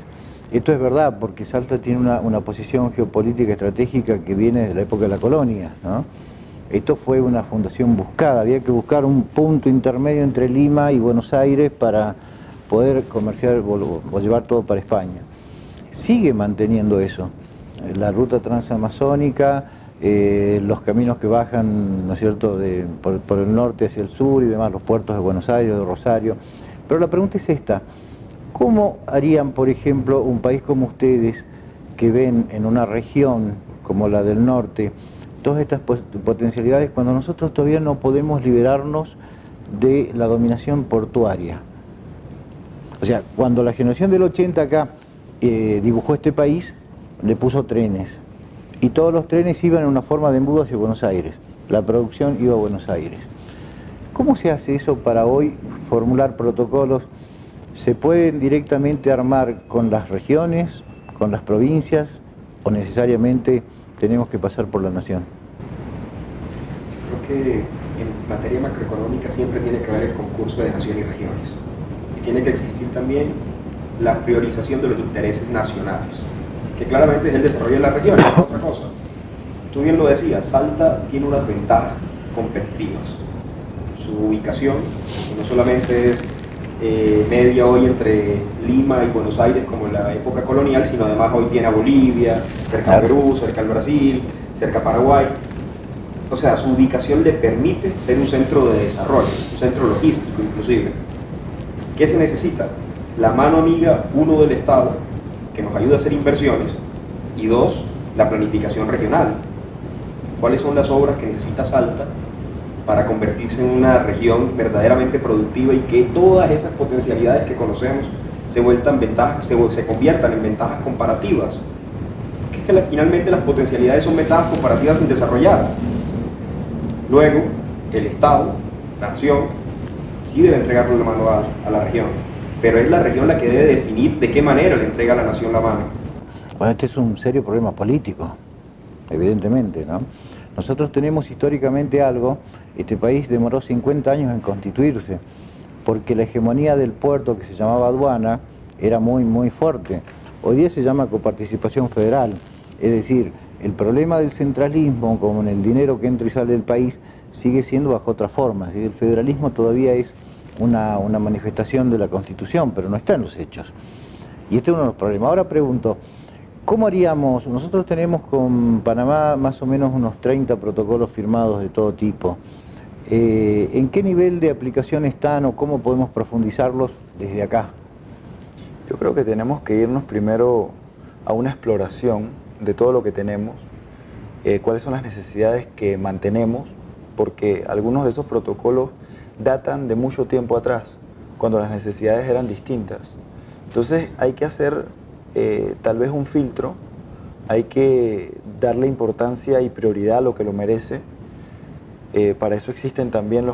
Esto es verdad, porque Salta tiene una posición geopolítica estratégica que viene de la época de la colonia, ¿no? Esto fue una fundación buscada, había que buscar un punto intermedio entre Lima y Buenos Aires para poder comerciar o llevar todo para España. Sigue manteniendo eso. la ruta transamazónica, los caminos que bajan, ¿no es cierto?, por el norte hacia el sur y demás, los puertos de Buenos Aires, de Rosario. Pero la pregunta es esta: ¿cómo harían, por ejemplo, un país como ustedes, que ven en una región como la del norte todas estas potencialidades, cuando nosotros todavía no podemos liberarnos de la dominación portuaria? O sea, cuando la generación del 80 acá dibujó este país, le puso trenes, y todos los trenes iban en una forma de embudo hacia Buenos Aires, la producción iba a Buenos Aires. ¿Cómo se hace eso para hoy formular protocolos? ¿Se pueden directamente armar con las regiones, con las provincias, o necesariamente tenemos que pasar por la nación? Creo que en materia macroeconómica siempre tiene que haber el concurso de nación y regiones. Y tiene que existir también la priorización de los intereses nacionales, que claramente es el desarrollo de las regiones, no otra cosa. Tú bien lo decías, Salta tiene unas ventajas competitivas. Su ubicación, que no solamente es media hoy entre Lima y Buenos Aires como en la época colonial, sino además hoy tiene a Bolivia, cerca a Perú, cerca al Brasil, cerca a Paraguay. O sea, su ubicación le permite ser un centro de desarrollo, un centro logístico inclusive. ¿Qué se necesita? La mano amiga, uno, del Estado, que nos ayude a hacer inversiones, y dos, la planificación regional. ¿Cuáles son las obras que necesita Salta para convertirse en una región verdaderamente productiva y que todas esas potencialidades que conocemos se conviertan en ventajas comparativas? Que es que finalmente las potencialidades son ventajas comparativas sin desarrollar. Luego, el Estado, la nación, sí debe entregarle la mano a la región, pero es la región la que debe definir de qué manera le entrega a la nación la mano. Bueno, este es un serio problema político, evidentemente, ¿no? Nosotros tenemos históricamente algo. Este país demoró 50 años en constituirse, porque la hegemonía del puerto, que se llamaba aduana, era muy fuerte. Hoy día se llama coparticipación federal, es decir, el problema del centralismo, como en el dinero que entra y sale del país, sigue siendo bajo otra forma. Es decir, el federalismo todavía es una manifestación de la Constitución, pero no está en los hechos. Y este es uno de los problemas. Ahora pregunto, ¿cómo haríamos? Nosotros tenemos con Panamá más o menos unos 30 protocolos firmados de todo tipo. ¿En qué nivel de aplicación están o cómo podemos profundizarlos desde acá? Yo creo que tenemos que irnos primero a una exploración de todo lo que tenemos, cuáles son las necesidades que mantenemos, porque algunos de esos protocolos datan de mucho tiempo atrás, cuando las necesidades eran distintas. Entonces hay que hacer tal vez un filtro, hay que darle importancia y prioridad a lo que lo merece. Para eso existen también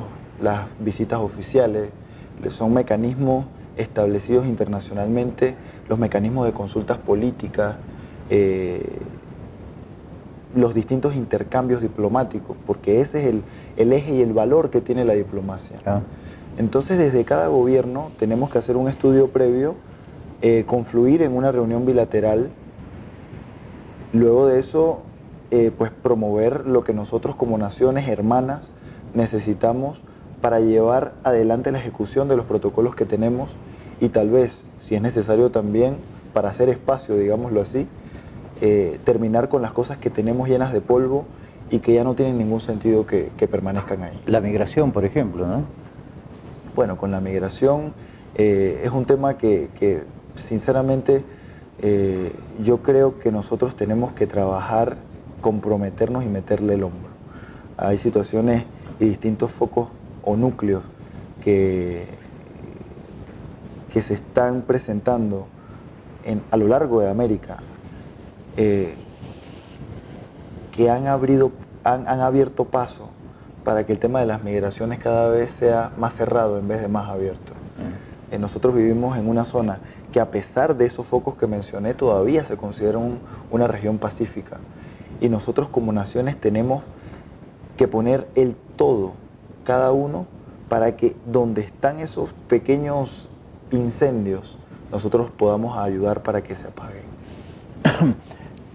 las visitas oficiales, son mecanismos establecidos internacionalmente, los mecanismos de consultas políticas, los distintos intercambios diplomáticos, porque ese es el eje y el valor que tiene la diplomacia. Entonces, desde cada gobierno tenemos que hacer un estudio previo, confluir en una reunión bilateral, luego de eso pues promover lo que nosotros como naciones hermanas necesitamos para llevar adelante la ejecución de los protocolos que tenemos y tal vez, si es necesario también, para hacer espacio, digámoslo así, terminar con las cosas que tenemos llenas de polvo y que ya no tienen ningún sentido que permanezcan ahí. La migración, por ejemplo, ¿no? Bueno, con la migración es un tema que sinceramente yo creo que nosotros tenemos que trabajar, comprometernos y meterle el hombro. Hay situaciones y distintos focos o núcleos que se están presentando a lo largo de América, que han abierto paso para que el tema de las migraciones cada vez sea más cerrado en vez de más abierto. Nosotros vivimos en una zona que, a pesar de esos focos que mencioné, todavía se considera una región pacífica. Y nosotros como naciones tenemos que poner el todo, cada uno, para que donde están esos pequeños incendios, nosotros podamos ayudar para que se apaguen.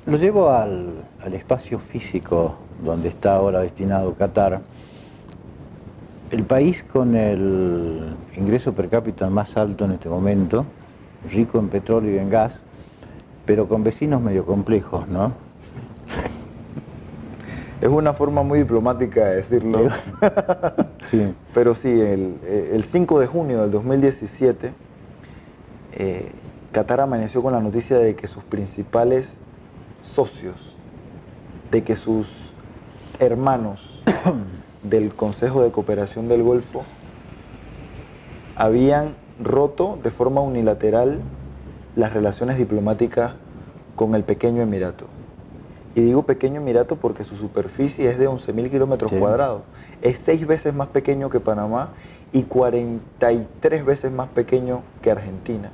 Lo llevo al espacio físico donde está ahora destinado Qatar. El país con el ingreso per cápita más alto en este momento, rico en petróleo y en gas, pero con vecinos medio complejos, ¿no? Es una forma muy diplomática de decirlo. Sí. Pero sí, el 5 de junio del 2017, Qatar amaneció con la noticia de que sus principales socios, de que sus hermanos del Consejo de Cooperación del Golfo habían roto de forma unilateral las relaciones diplomáticas con el pequeño emirato. Y digo pequeño emirato porque su superficie es de 11.000 kilómetros cuadrados. Es 6 veces más pequeño que Panamá y 43 veces más pequeño que Argentina.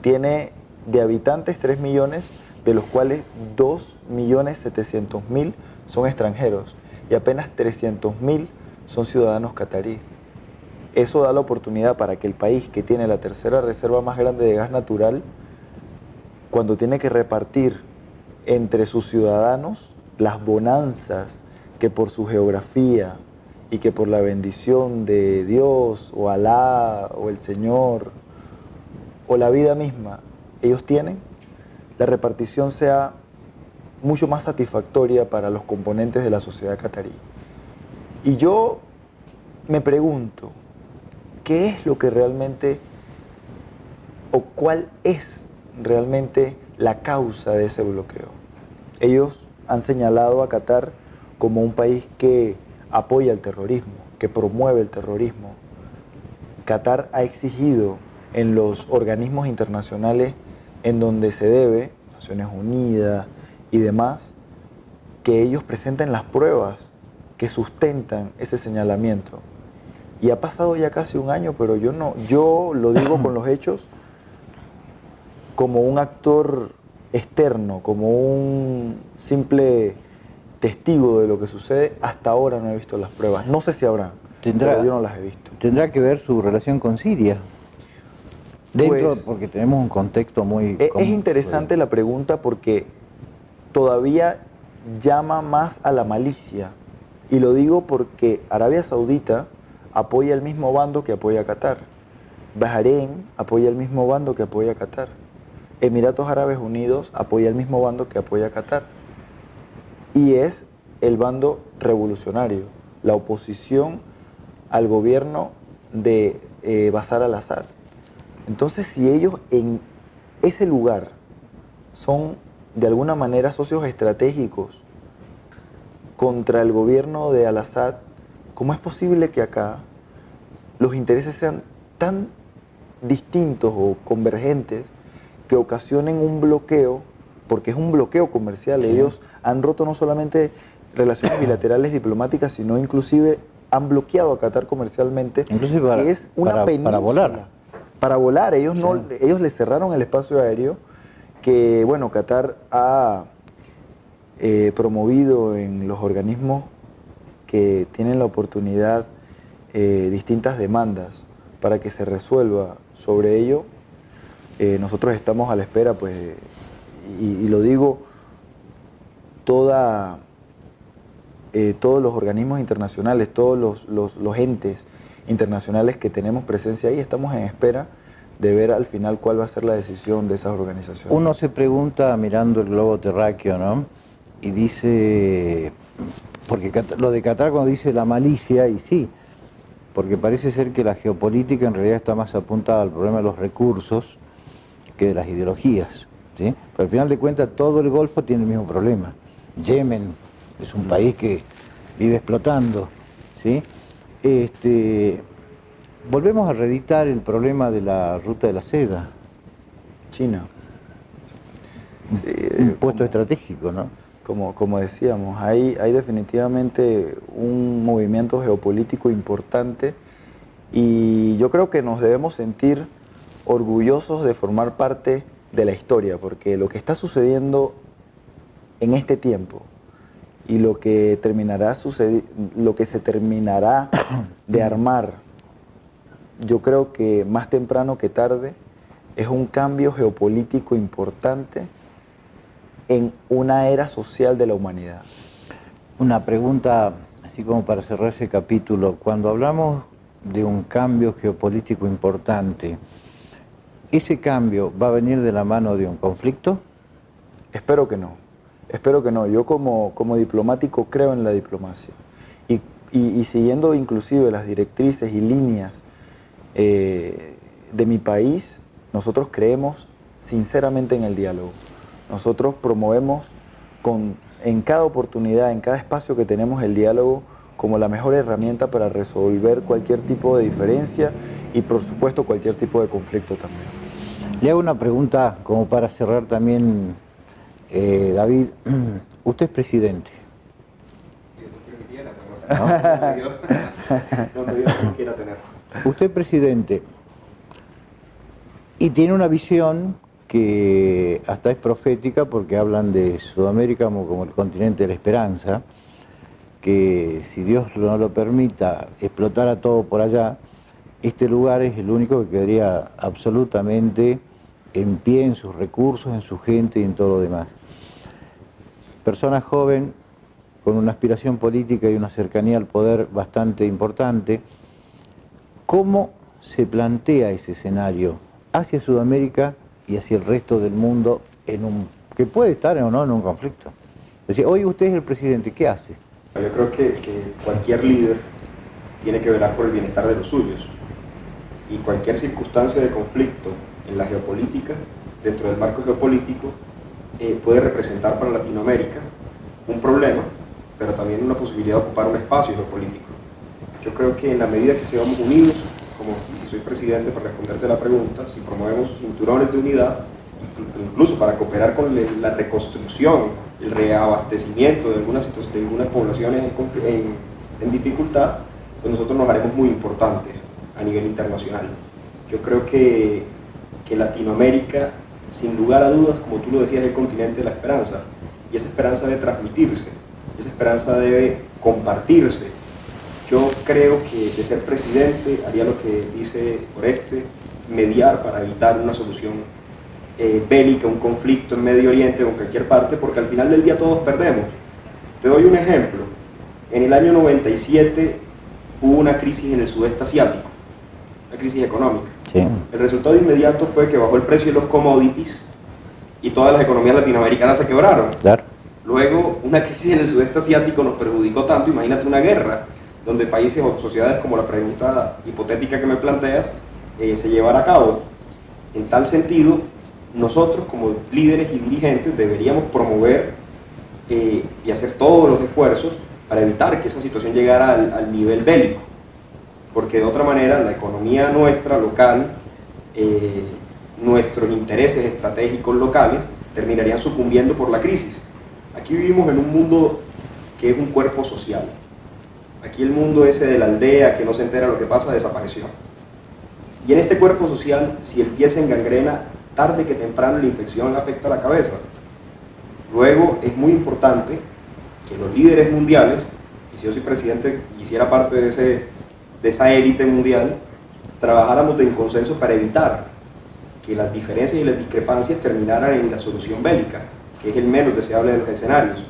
Tiene de habitantes 3 millones, de los cuales 2.700.000 son extranjeros y apenas 300.000 son ciudadanos cataríes. Eso da la oportunidad para que el país, que tiene la tercera reserva más grande de gas natural, cuando tiene que repartir entre sus ciudadanos las bonanzas que por su geografía y que por la bendición de Dios o Alá o el Señor o la vida misma ellos tienen, la repartición sea mucho más satisfactoria para los componentes de la sociedad catarí. Y yo me pregunto, ¿qué es lo que realmente, o cuál es realmente la causa de ese bloqueo? Ellos han señalado a Qatar como un país que apoya el terrorismo, que promueve el terrorismo. Qatar ha exigido en los organismos internacionales en donde se debe, Naciones Unidas y demás, que ellos presenten las pruebas que sustentan ese señalamiento. Y ha pasado ya casi un año, pero yo lo digo con los hechos como un actor externo, como un simple testigo de lo que sucede. Hasta ahora no he visto las pruebas. No sé si habrá, pero yo no las he visto. ¿Tendrá que ver su relación con Siria? Dentro, Pues, porque tenemos un contexto muy... Es interesante la pregunta porque todavía llama más a la malicia. Y lo digo porque Arabia Saudita apoya el mismo bando que apoya a Qatar. Bahrein apoya el mismo bando que apoya a Qatar. Emiratos Árabes Unidos apoya el mismo bando que apoya a Qatar. Y es el bando revolucionario, la oposición al gobierno de Bashar al-Assad. Entonces, si ellos en ese lugar son de alguna manera socios estratégicos contra el gobierno de al-Assad, ¿cómo es posible que acá los intereses sean tan distintos o convergentes que ocasionen un bloqueo? Porque es un bloqueo comercial. Sí. Ellos han roto no solamente relaciones bilaterales diplomáticas, sino inclusive han bloqueado a Qatar comercialmente, que es una península. Para volar. Para volar. Ellos, ellos le cerraron el espacio aéreo que, bueno, Qatar ha promovido en los organismos que tienen la oportunidad distintas demandas para que se resuelva sobre ello. Nosotros estamos a la espera, pues, y lo digo, todos los organismos internacionales, todos los entes internacionales que tenemos presencia ahí, estamos en espera de ver al final cuál va a ser la decisión de esas organizaciones. Uno se pregunta mirando el globo terráqueo, ¿no? Y dice, porque lo de Qatar cuando dice la malicia, y sí, porque parece ser que la geopolítica en realidad está más apuntada al problema de los recursos que de las ideologías, ¿sí? Pero al final de cuentas todo el Golfo tiene el mismo problema. Yemen es un país que vive explotando, ¿sí? Volvemos a reeditar el problema de la ruta de la seda. China. Sí, un puesto estratégico, ¿no? Como decíamos, hay definitivamente un movimiento geopolítico importante y yo creo que nos debemos sentir orgullosos de formar parte de la historia, porque lo que está sucediendo en este tiempo y lo que se terminará de armar, yo creo que más temprano que tarde, es un cambio geopolítico importante en una era social de la humanidad. Una pregunta, así como para cerrar ese capítulo. Cuando hablamos de un cambio geopolítico importante, ¿ese cambio va a venir de la mano de un conflicto? Espero que no. Espero que no. Yo como diplomático creo en la diplomacia. Y siguiendo inclusive las directrices y líneas de mi país, nosotros creemos sinceramente en el diálogo. Nosotros promovemos en cada oportunidad, en cada espacio que tenemos el diálogo como la mejor herramienta para resolver cualquier tipo de diferencia y por supuesto cualquier tipo de conflicto también. Le hago una pregunta como para cerrar también, David. Usted es presidente. No me dio lo que quiera tener. Usted es presidente y tiene una visión que hasta es profética porque hablan de Sudamérica como el continente de la esperanza, que si Dios no lo permita explotara todo por allá, este lugar es el único que quedaría absolutamente en pie en sus recursos, en su gente y en todo lo demás. Persona joven, con una aspiración política y una cercanía al poder bastante importante, ¿cómo se plantea ese escenario hacia Sudamérica y hacia el resto del mundo que puede estar o no en un conflicto? Es decir, hoy usted es el presidente, ¿qué hace? Yo creo que cualquier líder tiene que velar por el bienestar de los suyos, y cualquier circunstancia de conflicto en la geopolítica, dentro del marco geopolítico, puede representar para Latinoamérica un problema, pero también una posibilidad de ocupar un espacio geopolítico. Yo creo que en la medida que seamos unidos, y si soy presidente, para responderte la pregunta, si promovemos cinturones de unidad, incluso para cooperar con la reconstrucción, el reabastecimiento de algunas poblaciones en dificultad, pues nosotros nos haremos muy importantes a nivel internacional. Yo creo que Latinoamérica, sin lugar a dudas, como tú lo decías, es el continente de la esperanza, y esa esperanza debe transmitirse, esa esperanza debe compartirse. Yo creo que de ser presidente haría lo que dice Oreste, mediar para evitar una solución bélica, un conflicto en Medio Oriente o en cualquier parte, porque al final del día todos perdemos. Te doy un ejemplo. En el año 97 hubo una crisis en el sudeste asiático, una crisis económica. Sí. El resultado inmediato fue que bajó el precio de los commodities y todas las economías latinoamericanas se quebraron. Claro. Luego, una crisis en el sudeste asiático nos perjudicó tanto, imagínate una guerra, donde países o sociedades, como la pregunta hipotética que me planteas, se llevara a cabo. En tal sentido, nosotros como líderes y dirigentes deberíamos promover y hacer todos los esfuerzos para evitar que esa situación llegara al nivel bélico, porque de otra manera la economía nuestra local, nuestros intereses estratégicos locales terminarían sucumbiendo por la crisis. Aquí vivimos en un mundo que es un cuerpo social. Aquí el mundo ese de la aldea que no se entera lo que pasa desapareció. Y en este cuerpo social, si el pie se engangrena, tarde que temprano la infección afecta a la cabeza. Luego es muy importante que los líderes mundiales, y si yo soy presidente y hiciera parte de esa élite mundial, trabajáramos en consenso para evitar que las diferencias y las discrepancias terminaran en la solución bélica, que es el menos deseable de los escenarios.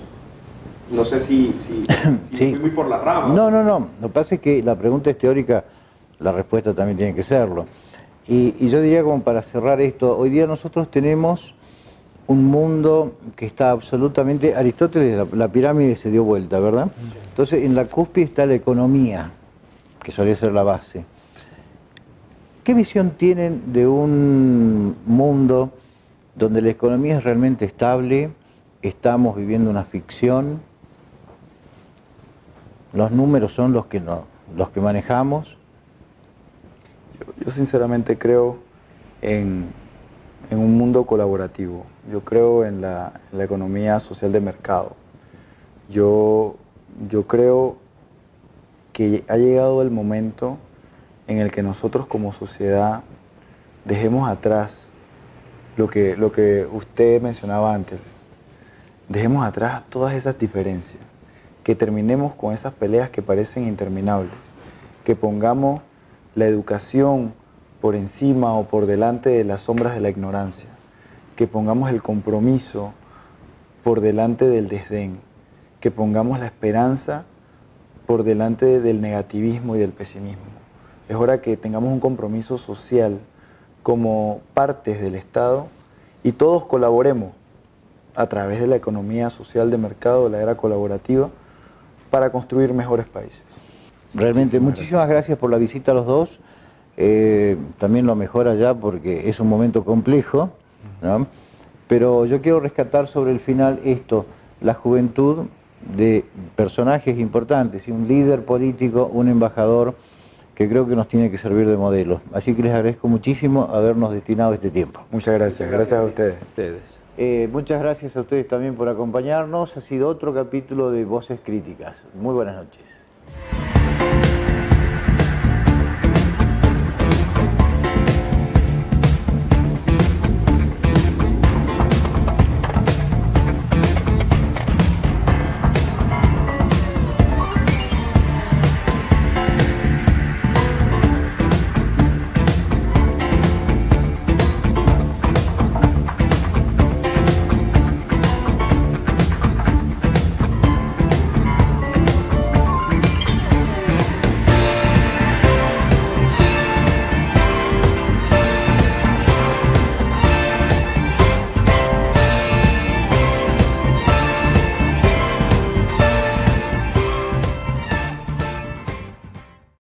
No sé si Sí. fui muy por la rama. No. Lo que pasa es que la pregunta es teórica, la respuesta también tiene que serlo. Y yo diría, como para cerrar esto, hoy día nosotros tenemos un mundo que está absolutamente... Aristóteles, la pirámide se dio vuelta, ¿verdad? Entonces, en la cúspide está la economía, que solía ser la base. ¿Qué visión tienen de un mundo donde la economía es realmente estable, estamos viviendo una ficción, los números son los que manejamos? Yo sinceramente creo en un mundo colaborativo. Yo creo en la economía social de mercado. Yo creo que ha llegado el momento en el que nosotros como sociedad dejemos atrás lo que usted mencionaba antes. Dejemos atrás todas esas diferencias, que terminemos con esas peleas que parecen interminables, que pongamos la educación por encima o por delante de las sombras de la ignorancia, que pongamos el compromiso por delante del desdén, que pongamos la esperanza por delante del negativismo y del pesimismo. Es hora que tengamos un compromiso social como partes del Estado y todos colaboremos a través de la economía social de mercado, de la era colaborativa, para construir mejores países. Realmente, muchísimas gracias por la visita a los dos. También lo mejor allá porque es un momento complejo, ¿no? Pero yo quiero rescatar sobre el final esto, la juventud de personajes importantes, y un líder político, un embajador, que creo que nos tiene que servir de modelo. Así que les agradezco muchísimo habernos destinado este tiempo. Muchas gracias. Gracias a ustedes. Muchas gracias a ustedes también por acompañarnos. Ha sido otro capítulo de Voces Críticas. Muy buenas noches.